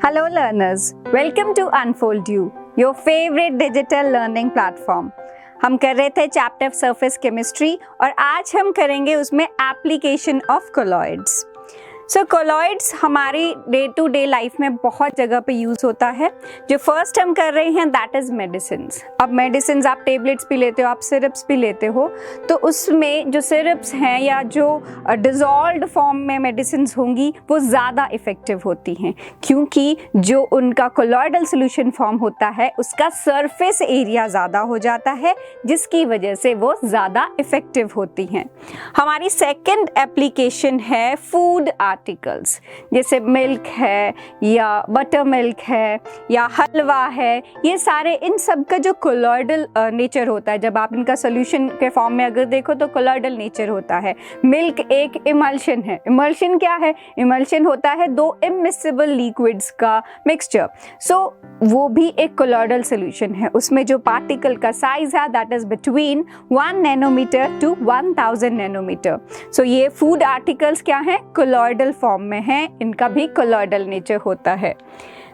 Hello learners, welcome to Unfold You, your favorite digital learning platform. हम कर रहे थे चैप्टर सरफेस केमिस्ट्री और आज हम करेंगे उसमें application of colloids. So colloids हमारी डे टू डे लाइफ में बहुत जगह पे यूज़ होता है. जो फर्स्ट हम कर रहे हैं दैट इज़ मेडिसिन्स. अब मेडिसिन्स आप टेबलेट्स भी लेते हो, आप सिरप्स भी लेते हो, तो उसमें जो सिरप्स हैं या जो डिज़ोल्व्ड फॉर्म में मेडिसिन्स होंगी वो ज़्यादा इफ़ेक्टिव होती हैं, क्योंकि जो उनका कोलॉइडल सोल्यूशन फॉर्म होता है उसका सरफेस एरिया ज़्यादा हो जाता है, जिसकी वजह से वो ज़्यादा इफ़ेक्टिव होती हैं. हमारी सेकेंड एप्लीकेशन है फूड आर्टिकल्स, जैसे मिल्क है या बटर मिल्क है या हलवा है. ये सारे इन सब का जो कोलॉइडल नेचर होता है, जब आप इनका सोल्यूशन के फॉर्म में अगर देखो तो कोलॉइडल नेचर होता है. मिल्क एक इमल्शन है. इमल्शन क्या है? इमल्शन होता है दो इमिसिबल लिक्विड्स का मिक्सचर. सो वो भी एक कोलॉइडल सोल्यूशन है. उसमें जो पार्टिकल का साइज है that is between 1 nanometre to 1000 nanometre. So ये फूड आर्टिकल्स क्या हैं? कोलॉइडल फॉर्म में हैं. इनका भी कोलॉइडल नेचर होता है.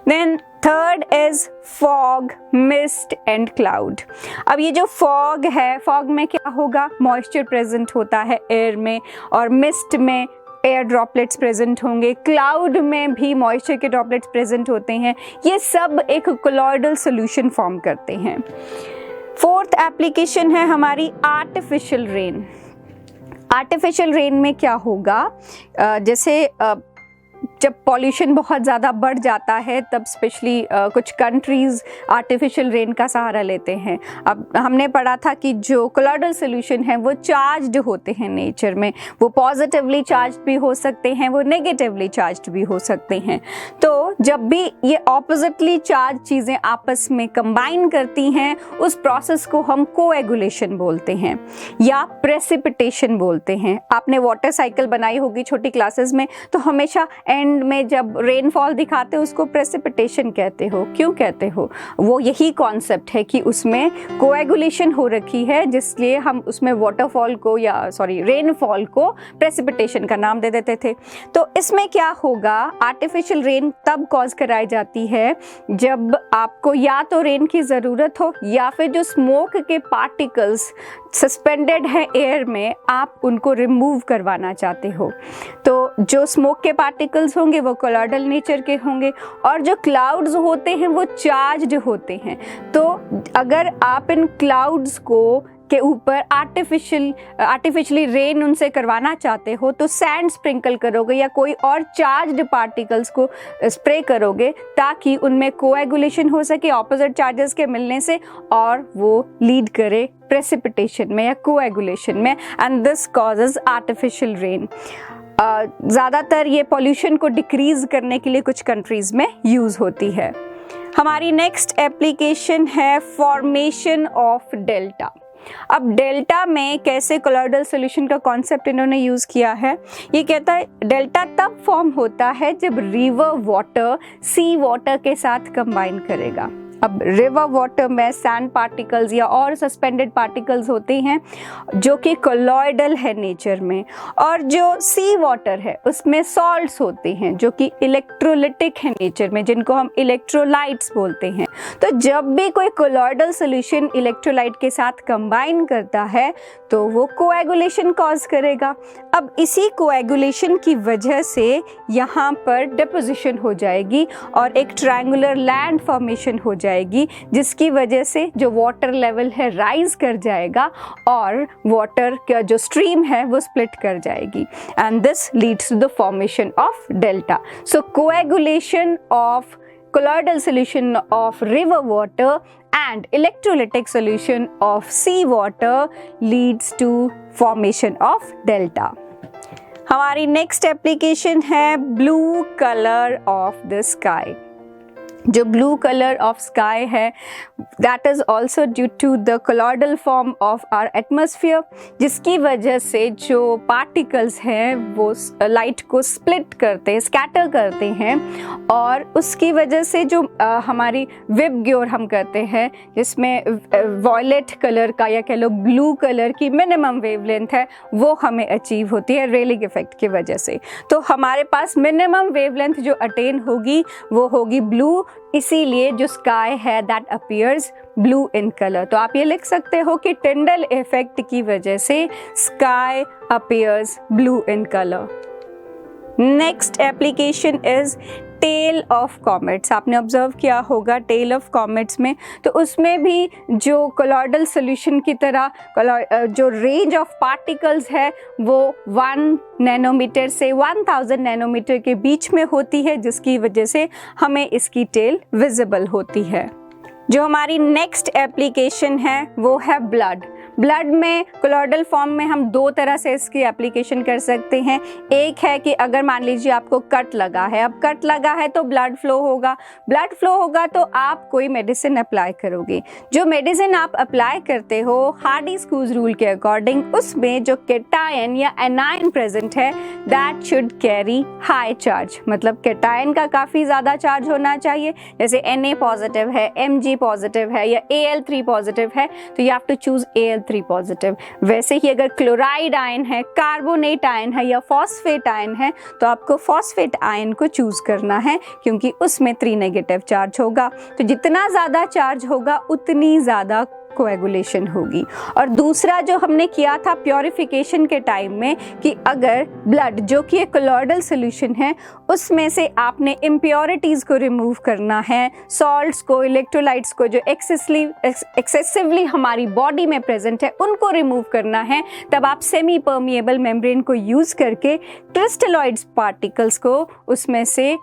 Then third is fog, mist and cloud. अब ये जो फॉग है, फॉग में क्या होगा? मॉइस्चर प्रेजेंट होता है एयर में, और मिस्ट में एयर ड्रॉपलेट्स प्रेजेंट होंगे. क्लाउड में भी मॉइस्चर के ड्रॉपलेट्स प्रेजेंट होते हैं. ये सब एक कोलॉइडल सॉल्यूशन फॉर्म करते हैं. फोर्थ एप्लीकेशन है हमारी आर्टिफिशियल रेन. आर्टिफिशियल रेन में क्या होगा? जैसे जब पॉल्यूशन बहुत ज़्यादा बढ़ जाता है तब स्पेशली कुछ कंट्रीज़ आर्टिफिशियल रेन का सहारा लेते हैं. अब हमने पढ़ा था कि जो कोलॉइडल सोल्यूशन है वो चार्ज्ड होते हैं नेचर में. वो पॉजिटिवली चार्ज्ड भी हो सकते हैं, वो नेगेटिवली चार्ज्ड भी हो सकते हैं. तो जब भी ये ऑपोजिटली चार्ज चीज़ें आपस में कंबाइन करती हैं, उस प्रोसेस को हम कोएगुलेशन बोलते हैं या प्रेसिपिटेशन बोलते हैं. आपने वाटर साइकिल बनाई होगी छोटी क्लासेस में, तो हमेशा एंड में जब रेनफॉल दिखाते हो उसको प्रेसिपिटेशन कहते हो. क्यों कहते हो? वो यही कॉन्सेप्ट है कि उसमें कोएगुलेशन हो रखी है, जिसलिए हम उसमें वाटरफॉल को रेनफॉल को प्रेसिपिटेशन का नाम दे देते थे. तो इसमें क्या होगा? आर्टिफिशियल रेन तब कॉज कराई जाती है जब आपको या तो रेन की ज़रूरत हो या फिर जो स्मोक के पार्टिकल्स सस्पेंडेड है एयर में, आप उनको रिमूव करवाना चाहते हो. तो जो स्मोक के पार्टिकल्स होंगे वो कोलॉइडल नेचर के होंगे, और जो क्लाउड्स होते हैं वो चार्ज्ड होते हैं. तो अगर आप इन क्लाउड्स को के ऊपर आर्टिफिशियली रेन उनसे करवाना चाहते हो तो सैंड स्प्रिंकल करोगे या कोई और चार्ज्ड पार्टिकल्स को स्प्रे करोगे, ताकि उनमें कोएगुलेशन हो सके ऑपोजिट चार्जेस के मिलने से, और वो लीड करे प्रेसिपिटेशन में या कोएगुलेशन में, and this causes artificial rain. ज़्यादातर ये पॉल्यूशन को डिक्रीज करने के लिए कुछ कंट्रीज़ में यूज़ होती है. हमारी नेक्स्ट एप्लीकेशन है फॉर्मेशन ऑफ डेल्टा. अब डेल्टा में कैसे कोलॉइडल सोल्यूशन का कॉन्सेप्ट इन्होंने यूज़ किया है? ये कहता है डेल्टा तब फॉर्म होता है जब रिवर वाटर सी वाटर के साथ कंबाइन करेगा. अब रिवर वाटर में सैंड पार्टिकल्स या और सस्पेंडेड पार्टिकल्स होते हैं जो कि कोलॉइडल है नेचर में, और जो सी वाटर है उसमें सॉल्ट्स होते हैं जो कि इलेक्ट्रोलिटिक है नेचर में, जिनको हम इलेक्ट्रोलाइट्स बोलते हैं. तो जब भी कोई कोलॉइडल सोल्यूशन इलेक्ट्रोलाइट के साथ कंबाइन करता है तो वो कोएगुलेशन कॉज करेगा. अब इसी कोएगुलेशन की वजह से यहाँ पर डिपोजिशन हो जाएगी और एक ट्रायंगुलर लैंड फॉर्मेशन हो जाएगी, जिसकी वजह से जो वाटर लेवल है राइज कर जाएगा और वाटर का जो स्ट्रीम है वो स्प्लिट कर जाएगी, and this leads to the formation of delta. So coagulation of colloidal solution of river water and electrolytic solution of sea water leads to formation of delta. हमारी नेक्स्ट एप्लीकेशन है blue colour of the sky. जो blue colour of sky है that is also due to the colloidal form of our atmosphere, जिसकी वजह से जो particles हैं वो लाइट को स्प्लिट करते हैं, स्कैटर करते हैं, और उसकी वजह से जो हमारी विबग्योर हम करते हैं जिसमें वॉयलेट कलर का या कह लो ब्लू कलर की मिनिमम वेवलेंथ है वो हमें अचीव होती है रेलिंग इफेक्ट की वजह से। तो हमारे पास मिनिमम वेवलेंथ जो अटेन होगी वो होगी ब्लू, इसीलिए जो स्काई है that appears blue in colour. तो आप ये लिख सकते हो कि टिंडल इफेक्ट की वजह से sky appears blue in colour. Next application is tail of comets. आपने ऑब्जर्व किया होगा टेल ऑफ कॉमेट्स में, तो उसमें भी जो कोलॉइडल सोल्यूशन की तरह जो रेंज ऑफ पार्टिकल्स है वो 1 नैनोमीटर से 1000 नैनोमीटर के बीच में होती है, जिसकी वजह से हमें इसकी टेल विजिबल होती है। जो हमारी नेक्स्ट एप्लीकेशन है वो है ब्लड। ब्लड में कोलॉइडल फॉर्म में हम दो तरह से इसकी एप्लीकेशन कर सकते हैं। एक है कि अगर मान लीजिए आपको कट लगा है, अब कट लगा है तो ब्लड फ्लो होगा, ब्लड फ्लो होगा तो आप कोई मेडिसिन अप्लाई करोगे। जो मेडिसिन आप अप्लाई करते हो हार्डी-स्क्यूज रूल के अकॉर्डिंग उसमें जो केटायन या एनायन प्रेजेंट है that should carry high charge, मतलब केटायन का काफ़ी ज़्यादा चार्ज होना चाहिए। जैसे Na पॉजिटिव है, Mg पॉजिटिव है या Al3 पॉजिटिव है तो you have to choose Al3 positive. वैसे ही अगर क्लोराइड आयन है, कार्बोनेट आयन है या फॉस्फेट आयन है तो आपको फॉस्फेट आयन को चूज करना है क्योंकि उसमें 3 नेगेटिव चार्ज होगा। तो जितना ज़्यादा चार्ज होगा उतनी ज़्यादा कोएगुलेशन होगी। और दूसरा जो हमने किया था प्योरिफिकेशन के टाइम में कि अगर ब्लड जो कि एक कोलॉइडल सोल्यूशन है उसमें से आपने इम्प्योरिटीज़ को रिमूव करना है, सॉल्ट्स को, इलेक्ट्रोलाइट्स को जो एक्सेसिवली हमारी बॉडी में प्रेजेंट है उनको रिमूव करना है, तब आप सेमी परमिएबल मेम्ब्रेन को यूज़ करके क्रिस्टलॉइड्स पार्टिकल्स को उसमें से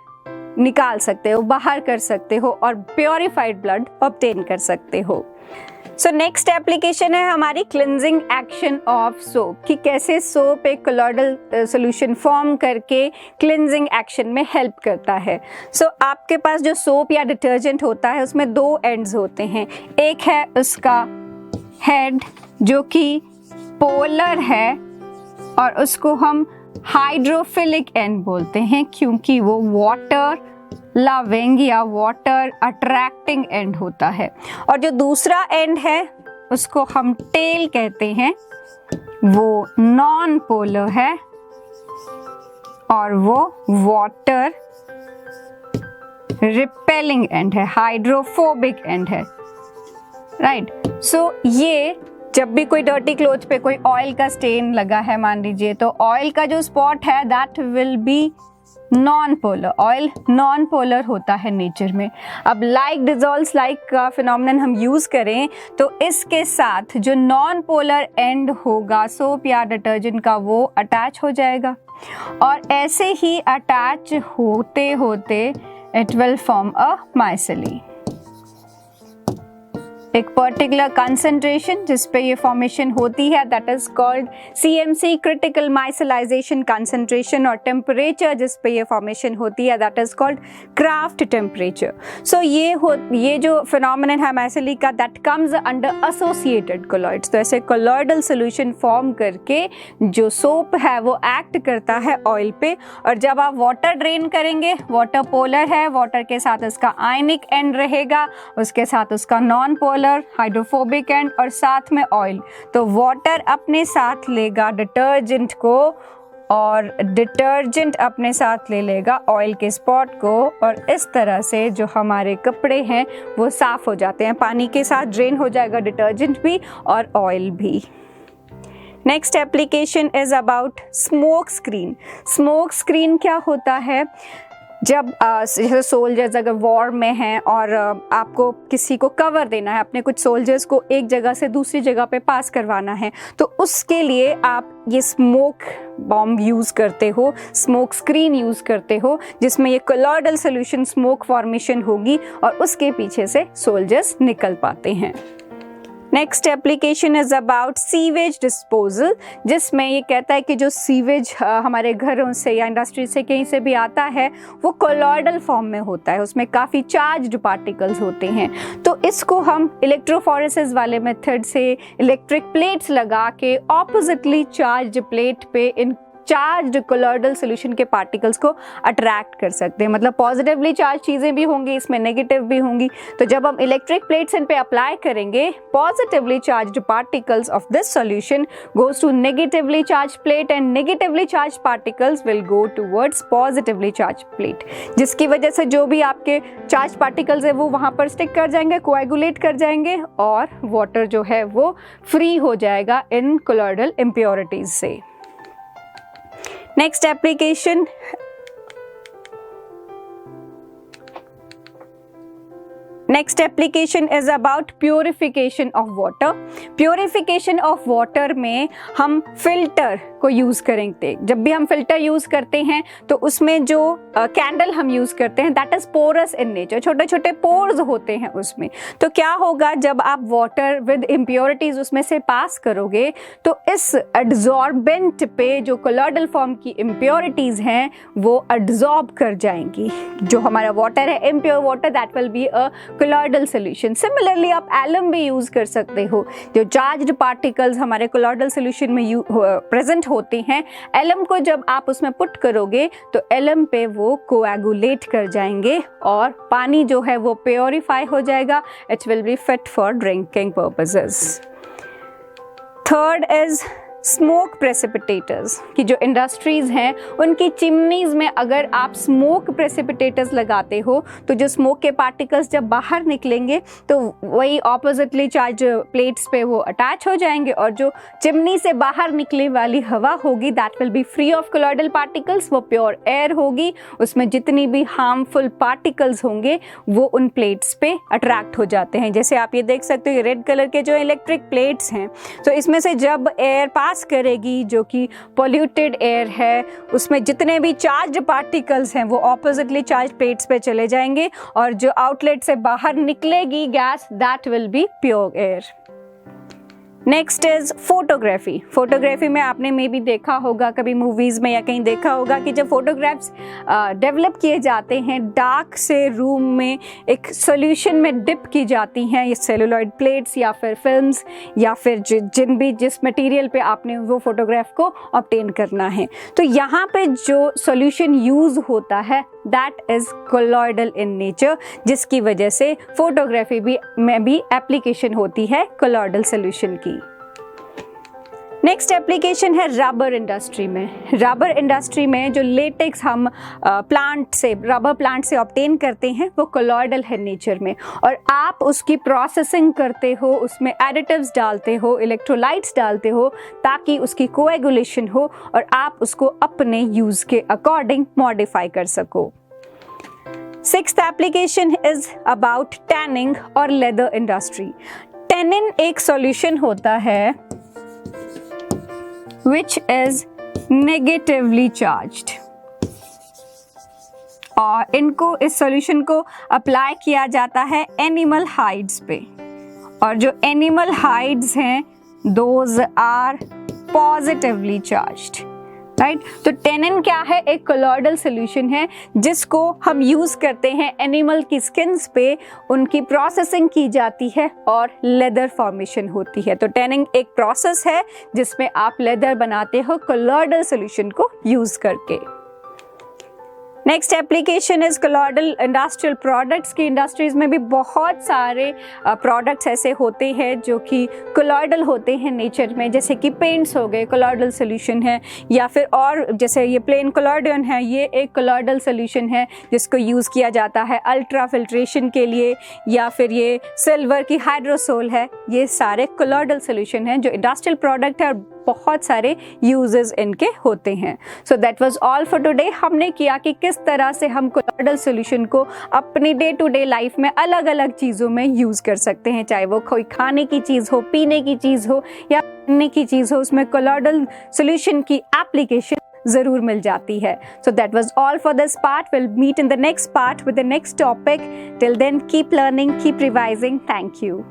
निकाल सकते हो, बाहर कर सकते हो और प्योरीफाइड ब्लड ऑब्टेन कर सकते हो। सो नेक्स्ट एप्लीकेशन है हमारी क्लिनजिंग एक्शन ऑफ सोप, कि कैसे सोप एक कोलॉइडल सोल्यूशन फॉर्म करके क्लिनजिंग एक्शन में हेल्प करता है। सो आपके पास जो सोप या डिटर्जेंट होता है उसमें 2 एंड्स होते हैं। एक है उसका हेड जो कि पोलर है और उसको हम हाइड्रोफिलिक एंड बोलते हैं क्योंकि वो वाटर लविंग या वाटर अट्रैक्टिंग एंड होता है। और जो दूसरा एंड है उसको हम टेल कहते हैं, वो नॉन पोलर है और वो वाटर रिपेलिंग एंड है, हाइड्रोफोबिक एंड है, राइट। सो ये जब भी कोई डर्टी क्लोथ पे कोई ऑयल का स्टेन लगा है मान लीजिए, तो ऑयल का जो स्पॉट है that will be non polar. Oil non polar होता है नेचर में। अब लाइक डिजॉल्व्स लाइक का फिनोमेनन हम यूज़ करें तो इसके साथ जो नॉन पोलर एंड होगा सोप या डिटर्जेंट का वो अटैच हो जाएगा और ऐसे ही अटैच होते होते it will form a micelle, एक पर्टिकुलर कंसंट्रेशन जिस पे ये फॉर्मेशन होती है that is called CMC critical micellization concentration, और टेम्परेचर जिस पे ये फॉर्मेशन होती है that is called Kraft temperature. So ये जो फिनोमेनन है माइसेली का that comes under associated colloids. तो ऐसे कोलॉइडल सोल्यूशन फॉर्म करके जो सोप है वो एक्ट करता है ऑयल पे, और जब आप वाटर ड्रेन करेंगे, वाटर पोलर है, वाटर के साथ इसका आयनिक एंड रहेगा, उसके साथ उसका नॉन पोलर हाइड्रोफोबिक एंड और साथ में ऑयल, तो वाटर अपने साथ लेगा डिटर्जेंट को और डिटर्जेंट अपने साथ ले लेगा ऑयल के स्पॉट को, और इस तरह से जो हमारे कपड़े हैं वो साफ हो जाते हैं। पानी के साथ ड्रेन हो जाएगा डिटर्जेंट भी और ऑयल भी। Next application is about smoke screen. Smoke screen क्या होता है? जब जैसे सोल्जर्स अगर वॉर में हैं और आपको किसी को कवर देना है, अपने कुछ सोल्जर्स को एक जगह से दूसरी जगह पे पास करवाना है, तो उसके लिए आप ये स्मोक बॉम्ब यूज़ करते हो, स्मोक स्क्रीन यूज़ करते हो, जिसमें ये कोलॉइडल सोल्यूशन स्मोक फॉर्मेशन होगी और उसके पीछे से सोल्जर्स निकल पाते हैं। Next application is about sewage disposal, जिसमें ये कहता है कि जो सीवेज हमारे घरों से या इंडस्ट्री से कहीं से भी आता है वो कोलॉइडल फॉर्म में होता है, उसमें काफ़ी चार्ज्ड पार्टिकल्स होते हैं। तो इसको हम इलेक्ट्रोफोरेसिस वाले मेथड से इलेक्ट्रिक प्लेट्स लगा के ऑपोजिटली चार्ज्ड प्लेट पे इन चार्ज्ड कोलॉइडल सॉल्यूशन के पार्टिकल्स को अट्रैक्ट कर सकते हैं। मतलब पॉजिटिवली चार्ज चीज़ें भी होंगी, इसमें नेगेटिव भी होंगी। तो जब हम इलेक्ट्रिक प्लेट्स इन पे अप्लाई करेंगे, positively charged particles of this solution goes to negatively charge plate and negatively charge particles will go towards positively charge plate, जिसकी वजह से जो भी आपके चार्ज पार्टिकल्स है वो वहाँ पर स्टिक कर जाएंगे, कोएगुलेट कर जाएंगे और वाटर जो है वो फ्री हो जाएगा इन कोलॉइडल इम्प्योरिटीज से। Next application is about purification of water. Purification of water में हम फिल्टर को यूज़ करेंगे। जब भी हम फिल्टर यूज़ करते हैं तो उसमें जो कैंडल हम यूज़ करते हैं that is porous in nature, छोटे छोटे पोर्स होते हैं उसमें। तो क्या होगा, जब आप वाटर विद इम्प्योरिटीज़ उसमें से पास करोगे तो इस एड्जॉर्बेंट पे जो कोलॉइडल फॉर्म की इम्प्योरिटीज़ हैं वो एड्जॉर्ब कर जाएंगी। जो हमारा वाटर है impure water that will be a colloidal solution. Similarly आप एलम भी यूज़ कर सकते हो। जो चार्ज्ड पार्टिकल्स हमारे कोलॉइडल सॉल्यूशन में प्रेजेंट होते हैं, एलम को जब आप उसमें पुट करोगे तो एलम पे वो कोएगुलेट कर जाएंगे और पानी जो है वो प्योरीफाई हो जाएगा। It will be fit for drinking purposes. Third is smoke precipitators, कि जो इंडस्ट्रीज़ हैं उनकी चिमनीज़ में अगर आप स्मोक प्रेसिपिटेटर्स लगाते हो तो जो स्मोक के पार्टिकल्स जब बाहर निकलेंगे तो वही ऑपोजिटली चार्ज प्लेट्स पे वो अटैच हो जाएंगे और जो चिमनी से बाहर निकले वाली हवा होगी that will be free of colloidal particles, वो प्योर एयर होगी। उसमें जितनी भी हार्मफुल पार्टिकल्स होंगे वो उन प्लेट्स पे अट्रैक्ट हो जाते हैं। जैसे आप ये देख सकते हो, ये रेड कलर के जो इलेक्ट्रिक प्लेट्स हैं, तो इसमें से जब एयर पास करेगी जो कि पोल्यूटेड एयर है, उसमें जितने भी चार्ज पार्टिकल्स हैं वो ऑपोजिटली चार्ज प्लेट्स पे चले जाएंगे और जो आउटलेट से बाहर निकलेगी gas that will be pure air. Next is photography. Photography में आपने मे भी देखा होगा, कभी मूवीज़ में या कहीं देखा होगा कि जब फोटोग्राफ्स डेवलप किए जाते हैं, डार्क से रूम में एक सॉल्यूशन में डिप की जाती हैं ये सेलुलॉइड प्लेट्स या फिर फिल्म्स या फिर जिस मटेरियल पे आपने वो फोटोग्राफ को ऑब्टेन करना है। तो यहाँ पे जो सॉल्यूशन यूज़ होता है that is colloidal in nature, जिसकी वजह से फोटोग्राफी में भी एप्लीकेशन होती है कोलॉइडल सॉल्यूशन की। नेक्स्ट एप्लीकेशन है रबर इंडस्ट्री में। रबर इंडस्ट्री में जो लेटेक्स हम रबर प्लांट से ऑब्टेन करते हैं वो कोलॉइडल है नेचर में, और आप उसकी प्रोसेसिंग करते हो, उसमें एडिटिव्स डालते हो, इलेक्ट्रोलाइट्स डालते हो ताकि उसकी कोएगुलेशन हो और आप उसको अपने यूज़ के अकॉर्डिंग मॉडिफाई कर सको। Sixth application is about tanning और लेदर इंडस्ट्री। टैनिन एक सॉल्यूशन होता है which is negatively charged और इस सॉल्यूशन को अप्लाई किया जाता है एनिमल हाइड्स पे, और जो एनिमल हाइड्स हैं those are positively charged, right. तो टेनिन क्या है, एक कोलॉइडल सॉल्यूशन है जिसको हम यूज़ करते हैं एनिमल की स्किन्स पे, उनकी प्रोसेसिंग की जाती है और लेदर फॉर्मेशन होती है। तो टेनिंग एक प्रोसेस है जिसमें आप लेदर बनाते हो कोलॉइडल सॉल्यूशन को यूज़ करके। Next application is colloidal industrial products की। इंडस्ट्रीज में भी बहुत सारे प्रोडक्ट्स ऐसे होते हैं जो कि कोलॉइडल होते हैं नेचर में, जैसे कि पेंट्स हो गए, कोलॉइडल सॉल्यूशन है, या फिर और जैसे ये प्लेन कोलॉइडन है, ये एक कोलॉइडल सॉल्यूशन है जिसको यूज़ किया जाता है अल्ट्रा फिल्ट्रेशन के लिए, या फिर ये सिल्वर की हाइड्रोसोल है, ये सारे कोलॉइडल सॉल्यूशन हैं जो इंडस्ट्रियल प्रोडक्ट है और बहुत सारे यूजेस इनके होते हैं। So that was all for today. हमने किया कि किस तरह से हम कोलॉइडल सॉल्यूशन को अपनी डे टू डे लाइफ में अलग अलग चीज़ों में यूज़ कर सकते हैं, चाहे वो कोई खाने की चीज़ हो, पीने की चीज़ हो या पहनने की चीज़ हो, उसमें कोलॉइडल सॉल्यूशन की एप्लीकेशन ज़रूर मिल जाती है। So that was all for this part. We'll meet in the next part with the next topic. Till then, keep learning, keep revising. Thank you.